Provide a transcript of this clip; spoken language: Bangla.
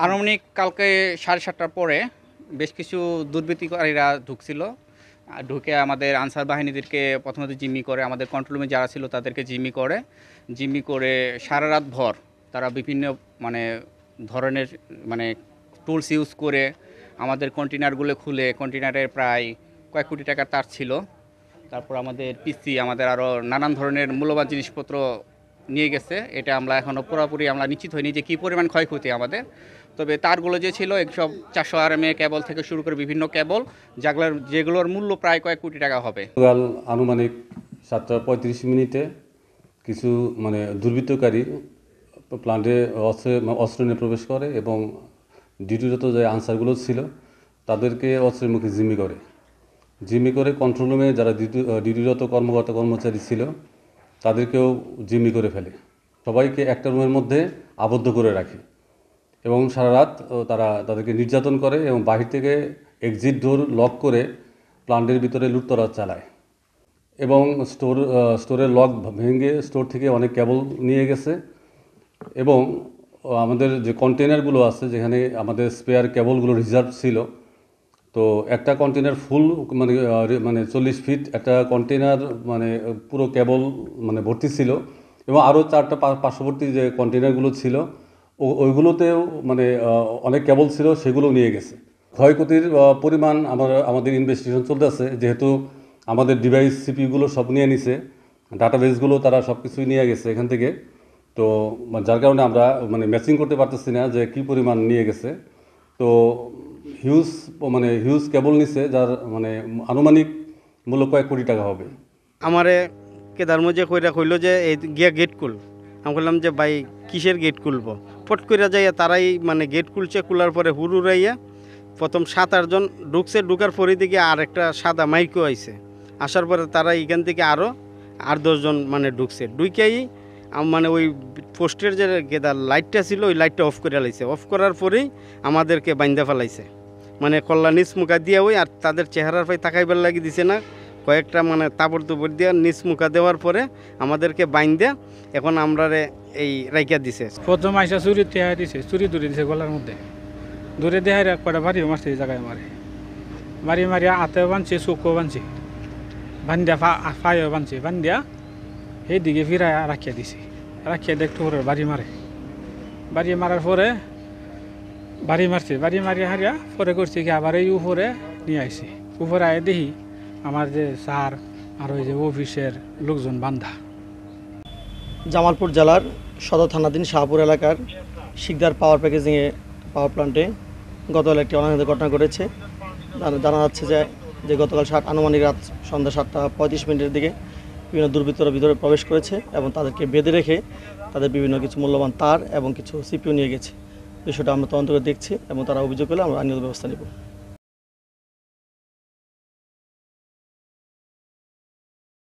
আনুমানিক কালকে 7:30টার পরে বেশ কিছু দুর্বৃত্তকারীরা ঢুকছিল। ঢুকে আমাদের আনসার বাহিনীদেরকে প্রথমত জিম্মি করে, আমাদের কন্ট্রোল রুমে যারা ছিল তাদেরকে জিম্মি করে সারা রাত ভর তারা বিভিন্ন ধরনের টুলস ইউজ করে আমাদের কন্টেনারগুলো খুলে, কন্টেনারের প্রায় কয়েক কোটি টাকার তার ছিল। তারপর আমাদের পিসি, আমাদের আরও নানান ধরনের মূল্যবান জিনিসপত্র নিয়ে গেছে। এটা আমরা এখনও পুরোপুরি নিশ্চিত হইনি যে কী পরিমাণ ক্ষয়ক্ষতি আমাদের। তবে তারগুলো যে ছিল সব 400 RMA কেবল থেকে শুরু করে বিভিন্ন কেবল, যেগুলোর মূল্য প্রায় কয়েক কোটি টাকা হবে। গতকাল আনুমানিক 7:35 কিছু দুর্বৃত্তকারী প্লান্টে অস্ত্র নিয়ে প্রবেশ করে এবং ডিউটিরত যে আনসারগুলো ছিল তাদেরকে অস্ত্রের মুখে জিম্মি করে কন্ট্রোল রুমে যারা ডিউটিরত কর্মচারী ছিল তাদেরকেও জিম্মি করে ফেলে। সবাইকে একটা রুমের মধ্যে আবদ্ধ করে রাখে এবং সারা রাত তাদেরকে নির্যাতন করে এবং বাহির থেকে এক্সিট ডোর লক করে প্লান্টের ভিতরে লুটতরাজ চালায় এবং স্টোরের লক ভেঙে স্টোর থেকে অনেক কেবল নিয়ে গেছে এবং আমাদের যে কন্টেনারগুলো আছে যেখানে আমাদের স্পেয়ার কেবলগুলো রিজার্ভ ছিল, তো একটা কন্টেনার ফুল 40 ফিট একটা কন্টেনার পুরো কেবল ভর্তি ছিল এবং আরও 4টা পার্শ্ববর্তী যে কন্টেনারগুলো ছিল ওইগুলোতেও অনেক কেবল ছিল, সেগুলো নিয়ে গেছে। ক্ষয়ক্ষতির পরিমাণ আমাদের ইনভেস্টিগেশন চলতেছে, যেহেতু আমাদের ডিভাইস সিপিগুলো সব নিয়ে নিছে, ডাটাবেসগুলো তারা সব কিছুই নিয়ে গেছে এখান থেকে। তো যার কারণে আমরা ম্যাচিং করতে পারতেছি না যে কী পরিমাণ নিয়ে গেছে। তো হিউজ কেবল নিছে, যার আনুমানিক মূল্য কয়েক কোটি টাকা হবে। আমারে কেদার মধ্যে কইল যে এই গিয়া গেট খুল। আমি বললাম যে ভাই কিসের গেট খুলবো? ফট করে যাইয়া তারাই গেট খুলছে। খোলার পরে হুড়াইয়া প্রথম 7-8 জন ঢুকছে। ঢুকার পরে দিকে আর একটা সাদা মাইকও আইছে। আসার পরে তারা এখান থেকে আরও 8-10 জন ঢুকছে। ঢুকেই ওই পোস্টের যে গেদার লাইটটা ছিল ওই লাইটটা অফ করে লাইছে। অফ করার পরেই আমাদেরকে বাইন্দা ফেলাইছে, কল্লা নিচ মুখা দিয়া ওই আর তাদের চেহারার পাই তাকাইবার লাগি দিছে না। কয়েকটা তাপড় তুপড় দিয়া নিচ মুখা দেওয়ার পরে আমাদেরকে বাইন্দা এখন আমরা এই রাইকা দিছে। প্রথম আইসা চুরি দেহা দিছে, চুরি দূরে দিছে গলার মধ্যে। দূরে দেহার কটা বাড়িও মারছে, এই জায়গায় মারি হাতেও বানছে, চোখও বানছে, বান্ধিয়া ফাইও বানছে। বান্ধিয়া সেই দিকে ফিরাই রাখিয়া দিছে। রাখিয়া দেখতে পরে বাড়ি মারার পরে বাড়ি মারি হারিয়া পরে করছে কি আবার এই উপরে নিয়ে আইছে। উপরে আয় দেখি আমার যে স্যার আর ওই যে অফিসের লোকজন বান্ধা। জামালপুর জেলার সদর থানাধীন শাহপুর এলাকার শিকদার পাওয়ার পাওয়ার প্ল্যান্টে গতকাল একটি অনাকাঙ্ক্ষিত ঘটনা ঘটেছে। জানা যাচ্ছে যে গতকাল আনুমানিক রাত সন্ধ্যা 7:35 দিকে বিভিন্ন দুর্বৃত্তরা ভিতরে প্রবেশ করেছে এবং তাদেরকে বেঁধে রেখে তাদের বিভিন্ন কিছু মূল্যবান তার এবং কিছু সিপিইউ নিয়ে গেছে। বিষয়টা আমরা তদন্ত করে দেখছি এবং তারা অভিযোগ করলে আমরা আইনগত ব্যবস্থা নেব।